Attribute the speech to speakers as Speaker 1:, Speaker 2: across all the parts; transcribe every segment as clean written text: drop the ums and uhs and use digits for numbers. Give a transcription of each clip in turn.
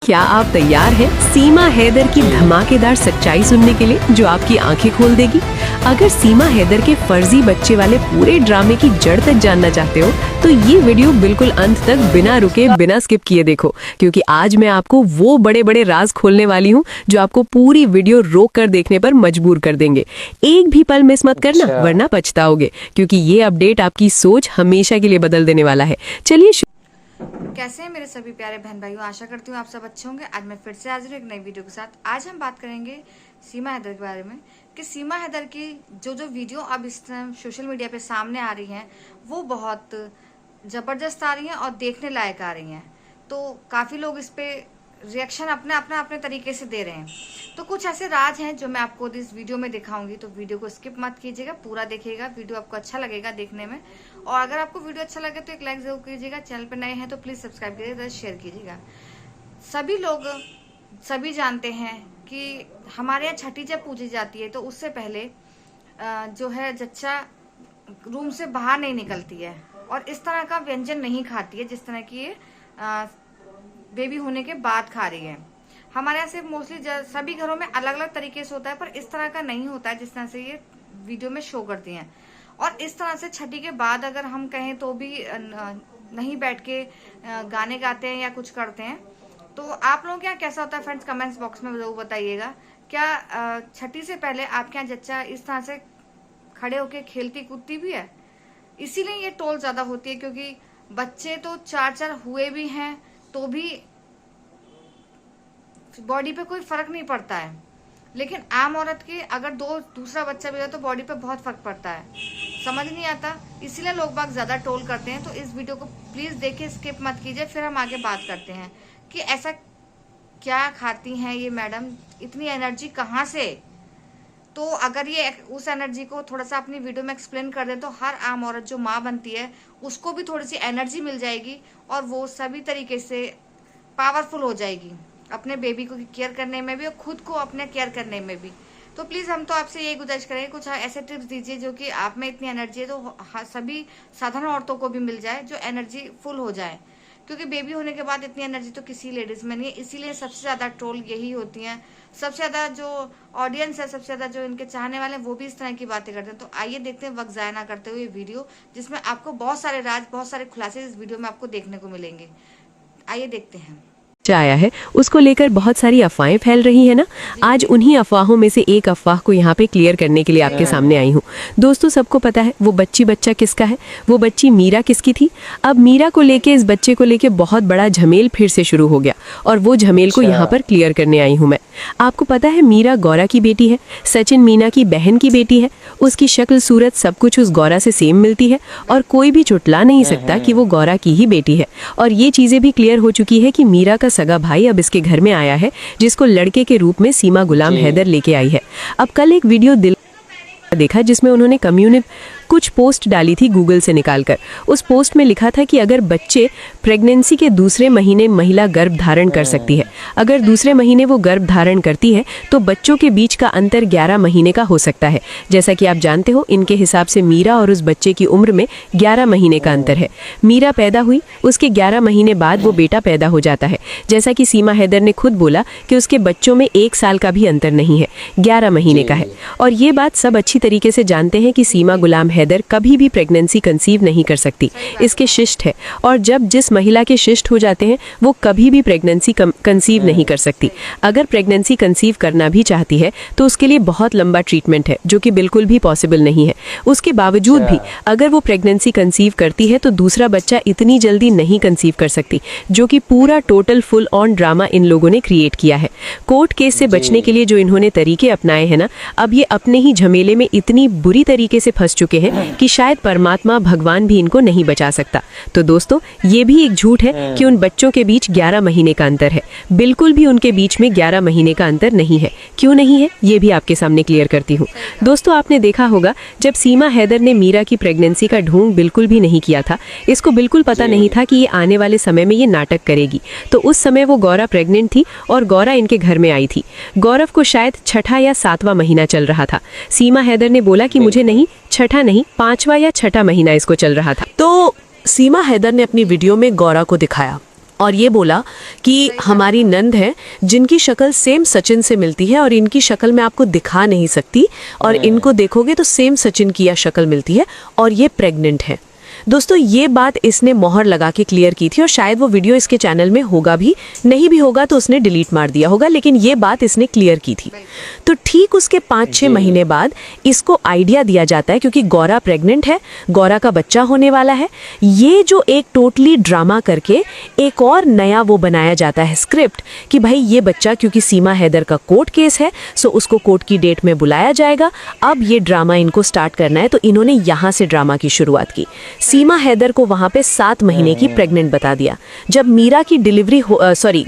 Speaker 1: क्या आप तैयार हैं सीमा हैदर की धमाकेदार सच्चाई सुनने के लिए जो आपकी आंखें खोल देगी? अगर सीमा हैदर के फर्जी बच्चे वाले पूरे ड्रामे की जड़ तक जानना चाहते हो तो ये वीडियो बिल्कुल अंत तक बिना रुके बिना स्किप किए देखो, क्योंकि आज मैं आपको वो बड़े बड़े राज खोलने वाली हूँ जो आपको पूरी वीडियो रोक कर देखने पर मजबूर कर देंगे। एक भी पल मिस मत करना, वरना पछताओगे, क्योंकि ये अपडेट आपकी सोच हमेशा के लिए बदल देने वाला है। चलिए
Speaker 2: कैसे हैं मेरे सभी प्यारे बहन भाइयों, आशा करती हूँ आप सब अच्छे होंगे। आज मैं फिर से हाजिर हूँ एक नई वीडियो के साथ। आज हम बात करेंगे सीमा हैदर के बारे में कि सीमा हैदर की जो वीडियो अब इस टाइम सोशल मीडिया पे सामने आ रही हैं वो बहुत ज़बरदस्त आ रही हैं और देखने लायक आ रही हैं। तो काफ़ी लोग इस पे रिएक्शन अपने तरीके से दे रहे हैं। तो कुछ ऐसे राज हैं जो मैं आपको इस वीडियो में दिखाऊंगी, तो वीडियो को स्किप मत कीजिएगा, पूरा देखिएगा। वीडियो आपको अच्छा लगेगा देखने में, और अगर आपको वीडियो अच्छा लगे तो एक लाइक जरूर कीजिएगा। चैनल पर नए हैं तो प्लीज़ सब्सक्राइब कीजिएगा, शेयर कीजिएगा। सभी लोग सभी जानते हैं कि हमारे यहाँ छठी जब पूजी जाती है तो उससे पहले जो है जच्चा रूम से बाहर नहीं निकलती है और इस तरह का व्यंजन नहीं खाती है जिस तरह की ये बेबी होने के बाद खा रही है। हमारे यहाँ से मोस्टली सभी घरों में अलग अलग तरीके से होता है, पर इस तरह का नहीं होता है जिस तरह से ये वीडियो में शो करती हैं। और इस तरह से छठी के बाद अगर हम कहें तो भी नहीं बैठ के गाने गाते हैं या कुछ करते हैं। तो आप लोगों के यहाँ कैसा होता है फ्रेंड्स, कमेंट्स बॉक्स में जरूर बताइएगा। क्या छठी से पहले आपके यहाँ जच्चा इस तरह से खड़े होके खेलती कूदती भी है? इसीलिए ये टोल ज्यादा होती है, क्योंकि बच्चे तो चार हुए भी हैं तो भी बॉडी पे कोई फर्क नहीं पड़ता है, लेकिन आम औरत के अगर दूसरा बच्चा भी हो तो बॉडी पे बहुत फर्क पड़ता है। समझ नहीं आता, इसीलिए लोग बाग ज्यादा टोल करते हैं। तो इस वीडियो को प्लीज देखिए, स्किप मत कीजिए। फिर हम आगे बात करते हैं कि ऐसा क्या खाती हैं ये मैडम, इतनी एनर्जी कहाँ से? तो अगर ये उस एनर्जी को थोड़ा सा अपनी वीडियो में एक्सप्लेन कर दें तो हर आम औरत जो माँ बनती है उसको भी थोड़ी सी एनर्जी मिल जाएगी और वो सभी तरीके से पावरफुल हो जाएगी, अपने बेबी को केयर करने में भी और खुद को अपने केयर करने में भी। तो प्लीज़ हम तो आपसे यही गुजारिश करेंगे, कुछ ऐसे टिप्स दीजिए जो कि आप में इतनी एनर्जी है तो सभी साधारण औरतों को भी मिल जाए, जो एनर्जी फुल हो जाए। क्योंकि बेबी होने के बाद इतनी एनर्जी तो किसी लेडीज में नहीं है, इसीलिए सबसे ज़्यादा ट्रोल यही होती हैं। सबसे ज़्यादा जो ऑडियंस है, सबसे ज़्यादा जो इनके चाहने वाले हैं वो भी इस तरह की बातें करते हैं। तो आइए देखते हैं वक्त ज़ाया ना करते हुए वीडियो, जिसमें आपको बहुत सारे राज, बहुत सारे खुलासे इस वीडियो में आपको देखने को मिलेंगे। आइए देखते हैं।
Speaker 1: आया है उसको लेकर बहुत सारी अफवाहें फैल रही है ना। आज उन्हीं अफवाहों में से एक अफवाह को यहाँ पे क्लियर करने के लिए आपके सामने आई हूँ। दोस्तों, सबको पता है वो बच्चा किसका है, वो बच्ची मीरा किसकी थी। अब मीरा को लेके, इस बच्चे को लेके बहुत बड़ा झमेल फिर से शुरू हो गया और वो झमेल को यहाँ पर क्लियर करने आई हूँ मैं। आपको पता है मीरा गौरा की बेटी है, सचिन मीना की बहन की बेटी है। उसकी शक्ल सूरत सब कुछ उस गौरा से सेम मिलती है और कोई भी चुटला नहीं सकता कि वो गौरा की ही बेटी है। और ये चीजें भी क्लियर हो चुकी है कि मीरा का सगा भाई अब इसके घर में आया है, जिसको लड़के के रूप में सीमा गुलाम हैदर लेके आई है। अब कल एक वीडियो देखा जिसमें उन्होंने कुछ पोस्ट डाली थी गूगल से निकालकर। उस पोस्ट में लिखा था कि अगर बच्चे प्रेगनेंसी के दूसरे महीने महिला गर्भ धारण कर सकती है, अगर दूसरे महीने वो गर्भ धारण करती है तो बच्चों के बीच का अंतर 11 महीने का हो सकता है। जैसा कि आप जानते हो, इनके हिसाब से मीरा और उस बच्चे की उम्र में 11 महीने का अंतर है। मीरा पैदा हुई, उसके 11 महीने बाद वो बेटा पैदा हो जाता है। जैसा कि सीमा हैदर ने खुद बोला कि उसके बच्चों में 1 साल का भी अंतर नहीं है, 11 महीने का है। और ये बात सब अच्छी तरीके से जानते हैं कि सीमा गुलाम हैदर कभी भी प्रेगनेंसी कंसीव नहीं कर सकती, इसके शिष्ट है। और जब जिस महिला के शिष्ट हो जाते हैं वो कभी भी प्रेगनेंसी कंसीव नहीं कर सकती। अगर प्रेगनेंसी कंसीव करना भी चाहती है तो उसके लिए बहुत लंबा ट्रीटमेंट है, जो कि बिल्कुल भी पॉसिबल नहीं है। उसके बावजूद भी अगर वो प्रेगनेंसी कंसीव करती है तो दूसरा बच्चा इतनी जल्दी नहीं कंसीव कर सकती, जो कि पूरा टोटल फुल ऑन ड्रामा इन लोगों ने क्रिएट किया है। कोर्ट केस से बचने के लिए जो इन्होंने तरीके अपनाए हैं ना, अब ये अपने ही झमेले में इतनी बुरी तरीके से फंस चुके हैं कि शायद परमात्मा भगवान भी इनको नहीं बचा सकता। तो दोस्तों, ये भी एक झूठ है कि उन बच्चों के बीच 11 महीने का अंतर है। बिल्कुल भी उनके बीच में 11 महीने का अंतर नहीं है। क्यों नहीं है, ये भी आपके सामने क्लियर करती हूँ। दोस्तों, आपने देखा होगा जब सीमा हैदर ने मीरा की प्रेगनेंसी का ढोंग बिल्कुल भी नहीं किया था, इसको बिल्कुल पता नहीं था कि ये आने वाले समय में ये नाटक करेगी। तो उस समय वो गौरा प्रेग्नेंट थी और गौरा इनके घर में आई थी। गौरव को शायद 6ठा या 7वां महीना चल रहा था। सीमा हैदर ने बोला कि मुझे नहीं, 6ठा नहीं, 5वां या 6ठा महीना इसको चल रहा था।
Speaker 3: तो सीमा हैदर ने अपनी वीडियो में गौरा को दिखाया
Speaker 1: और ये बोला कि हमारी नंद है जिनकी शक्ल सेम सचिन से मिलती है और इनकी शक्ल मैं आपको दिखा नहीं सकती और इनको देखोगे तो सेम सचिन की यह शक्ल मिलती है और ये प्रेग्नेंट है। दोस्तों ये बात इसने मोहर लगा के क्लियर की थी और शायद वो वीडियो इसके चैनल में होगा भी, नहीं भी होगा तो उसने डिलीट मार दिया होगा, लेकिन ये बात इसने क्लियर की थी। तो ठीक उसके 5-6 महीने बाद इसको आइडिया दिया जाता है, क्योंकि गौरा प्रेग्नेंट है, गौरा का बच्चा होने वाला है। ये जो एक टोटली ड्रामा करके एक और नया वो बनाया जाता है स्क्रिप्ट कि भाई ये बच्चा, क्योंकि सीमा हैदर का कोर्ट केस है सो उसको कोर्ट की डेट में बुलाया जाएगा। अब ये ड्रामा इनको स्टार्ट करना है, तो इन्होंने यहाँ से ड्रामा की शुरुआत की। सीमा हैदर को वहां पे 7 महीने की प्रेग्नेंट बता दिया। जब मीरा की डिलीवरी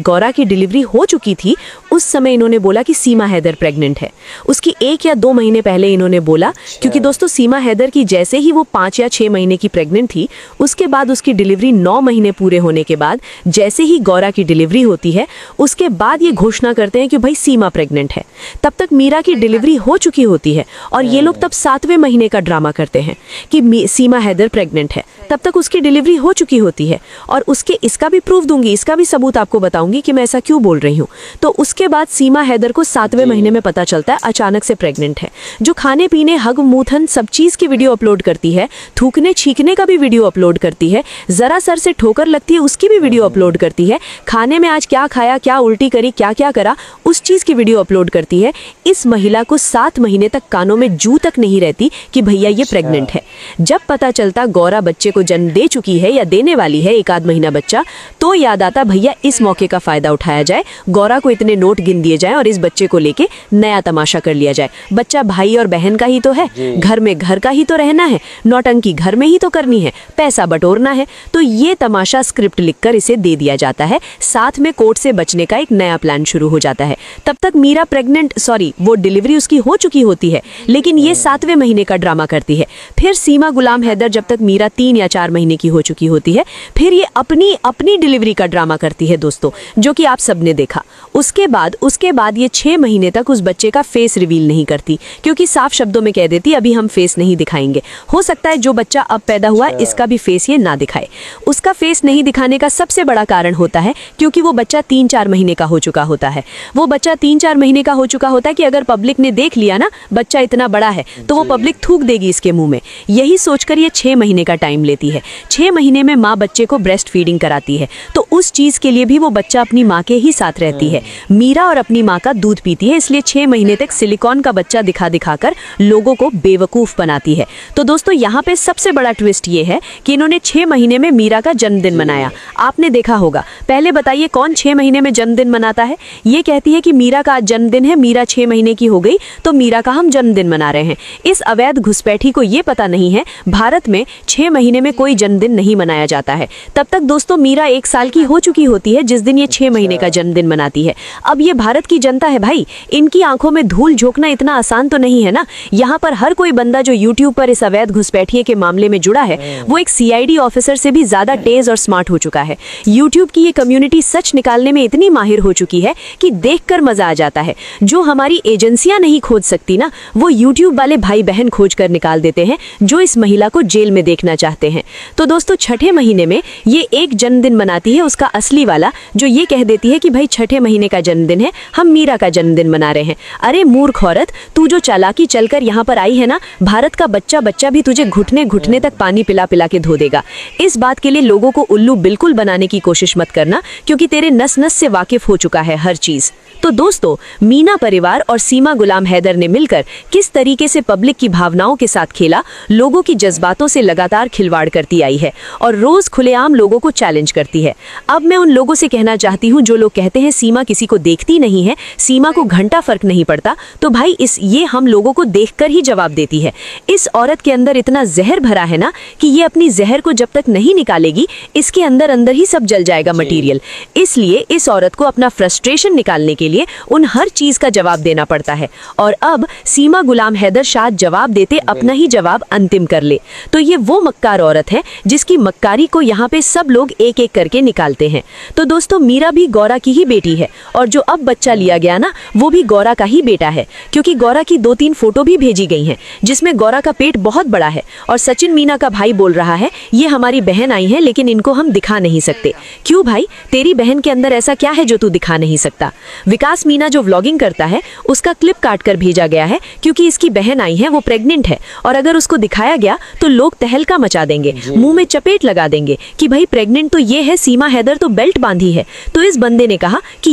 Speaker 1: गौरा की डिलीवरी हो चुकी थी, उस समय इन्होंने बोला कि सीमा हैदर प्रेग्नेंट है। उसकी 1 या 2 महीने पहले इन्होंने बोला, क्योंकि दोस्तों सीमा हैदर की जैसे ही वो 5 या 6 महीने की प्रेग्नेंट थी, उसके बाद उसकी डिलीवरी 9 महीने पूरे होने के बाद जैसे ही गौरा की डिलीवरी होती है, उसके बाद ये घोषणा करते हैं कि भाई सीमा प्रेग्नेंट है। तब तक मीरा की डिलीवरी हो चुकी होती है और ये लोग तब 7वें महीने का ड्रामा करते हैं कि सीमा हैदर प्रेग्नेंट है। तब तक उसकी डिलीवरी हो चुकी होती है और उसके इसका भी प्रूफ दूंगी, इसका भी सबूत आपको बताऊंगी कि मैं ऐसा क्यों बोल रही हूँ। तो उसके बाद सीमा हैदर को 7वें महीने में पता चलता है अचानक से प्रेग्नेंट है। जो खाने पीने, हग मूथन, सब चीज की वीडियो अपलोड करती है, थूकने छींकने का भी वीडियो अपलोड करती है, जरा सर से ठोकर लगती है उसकी भी वीडियो अपलोड करती है, खाने में आज क्या खाया, क्या उल्टी करी, क्या क्या करा, उस चीज की वीडियो अपलोड करती है। इस महिला को 7 महीने तक कानों में जू तक नहीं रहती कि भैया ये प्रेग्नेंट है। जब पता चलता गौरा बच्चे को जन्म दे चुकी है या देने वाली है 1 आध महीना बच्चा, तो याद आता भैया इस मौके का फायदा उठाया जाए, गौरा को इतने नोट गिन दिए जाए और इस बच्चे को लेके नया तमाशा कर लिया जाए। बच्चा भाई और बहन का ही तो है, घर में घर का ही तो रहना है, नौटंकी घर में ही तो करनी है, पैसा बटोरना है। तो ये तमाशा स्क्रिप्ट लिखकर इसे दे दिया जाता है। साथ में कोर्ट से बचने का एक नया प्लान शुरू हो जाता है। तब तक मीरा वो डिलीवरी उसकी हो चुकी होती है, लेकिन ये 7वें महीने का ड्रामा करती है। फिर सीमा गुलाम हैदर, जब तक मीरा 3 या 4 महीने की हो चुकी होती है, फिर ये अपनी डिलीवरी का ड्रामा करती है दोस्तों, जो कि आप सबने देखा। उसके बाद ये 6 महीने तक उस बच्चे का फेस रिवील नहीं करती, क्योंकि साफ शब्दों में कह देती अभी हम फेस नहीं दिखाएंगे। हो सकता है जो बच्चा अब पैदा हुआ इसका भी फेस ये ना दिखाए। उसका फेस नहीं दिखाने का सबसे बड़ा कारण होता है क्योंकि वो बच्चा 3-4 महीने का हो चुका होता है। वो बच्चा 3-4 महीने का हो चुका होता है कि अगर पब्लिक ने देख लिया ना बच्चा इतना बड़ा है तो वो पब्लिक थूक देगी इसके मुंह में। यही सोचकर ये 6 महीने का टाइम लेती है। 6 महीने में माँ बच्चे को ब्रेस्ट फीडिंग कराती है, तो उस चीज के लिए भी वो बच्चा अपनी माँ के ही साथ रहती है। मीरा और अपनी माँ का दूध पीती है, इसलिए 6 महीने तक सिलिकॉन का बच्चा दिखाकर लोगों को बेवकूफ बनाती है। तो दोस्तों यहाँ पे सबसे बड़ा ट्विस्ट ये है कि इन्होंने 6 महीने में मीरा का जन्मदिन मनाया। आपने देखा होगा। पहले बताइए कौन 6 महीने में जन्मदिन मनाता है? ये कहती है कि मीरा का आज जन्मदिन है, मीरा 6 महीने की हो गई तो मीरा का हम जन्मदिन मना रहे हैं। इस अवैध घुसपैठी को ये पता नहीं है भारत में 6 महीने में कोई जन्मदिन नहीं मनाया जाता है। तब तक दोस्तों मीरा 1 साल की हो चुकी होती है जिस दिन ये 6 महीने का जन्मदिन मनाती है। अब ये भारत की जनता है भाई, इनकी आंखों में धूल झोंकना इतना आसान तो नहीं है ना। यहाँ पर हर कोई बंदा जो यूट्यूब पर इस अवैध घुसपैठिए के मामले में जुड़ा है वो एक CID ऑफिसर से भी ज्यादा तेज और स्मार्ट हो चुका है। यूट्यूब की ये कम्युनिटी सच निकालने में इतनी माहिर हो चुकी है कि देखकर मजा आ जाता है। जो हमारी एजेंसियां नहीं खोज सकती ना, वो यूट्यूब वाले भाई बहन खोज कर निकाल देते हैं जो इस महिला को जेल में देखना चाहते हैं। तो दोस्तों 6ठे महीने में ये एक जन्मदिन मनाती है, उसका असली वाला, जो ये कह देती है कि भाई 6ठे महीने का जन्मदिन है, हम मीरा का जन्मदिन मना रहे हैं। अरे मूर्ख औरत, तू जो चालाकी चलकर यहाँ पर आई है ना, भारत का बच्चा भी तुझे घुटने घुटने तक पानी पिला पिला के धो देगा। इस बात के लिए लोगों को उल्लू बिल्कुल बनाने की कोशिश मत करना, क्योंकि तेरे नस नस से वाकिफ हो चुका है हर चीज। तो दोस्तों मीना परिवार और सीमा गुलाम हैदर ने मिलकर किस तरीके से पब्लिक की भावनाओं के साथ खेला, लोगों की जज्बातों से लगातार खिलवाड़ करती आई है और रोज खुलेआम लोगों को चैलेंज करती है। अब मैं उन लोगों से कहना चाहती हूँ जो लोग कहते हैं सीमा किसी को देखती नहीं है, सीमा को घंटा फर्क नहीं पड़ता, तो भाई ये हम लोगों को देखकर ही जवाब देती है। इस औरत के अंदर इतना जहर भरा है ना कि ये अपनी जहर को जब तक नहीं निकालेगी इसके अंदर अंदर ही सब जल जाएगा मटेरियल। इसलिए इस औरत को अपना फ्रस्ट्रेशन निकालने के लिए उन हर चीज का जवाब देना पड़ता है। और अब सीमा गुलाम हैदर शायद जवाब देते अपना ही जवाब अंतिम कर ले। तो ये वो मक्कार औरत है जिसकी मक्कारी को यहाँ पे सब लोग एक एक करके निकालते हैं। तो दोस्तों मीरा भी गौरा की ही बेटी है
Speaker 3: और जो अब बच्चा लिया गया ना, वो भी गौरा का ही बेटा है, क्योंकि गौरा की 2-3 फोटो भी भेजी गई हैं जिसमें गौरा का पेट बहुत बड़ा है। और सचिन मीना का भाई बोल रहा है ये हमारी बहन आई है लेकिन इनको हम दिखा नहीं सकते। क्यों भाई, तेरी बहन के अंदर ऐसा क्या है जो तू दिखा नहीं सकता? विकास मीना जो व्लॉगिंग करता है उसका क्लिप काट कर भेजा गया है क्योंकि इसकी बहन आई है, वो प्रेग्नेंट है, और अगर उसको दिखाया गया तो लोग तहलका मचा देंगे, मुंह में चपेट लगा देंगे कि भाई प्रेग्नेंट तो ये है, सीमा हैदर तो बेल्ट बांधी है। तो इस बंदे ने कहा कि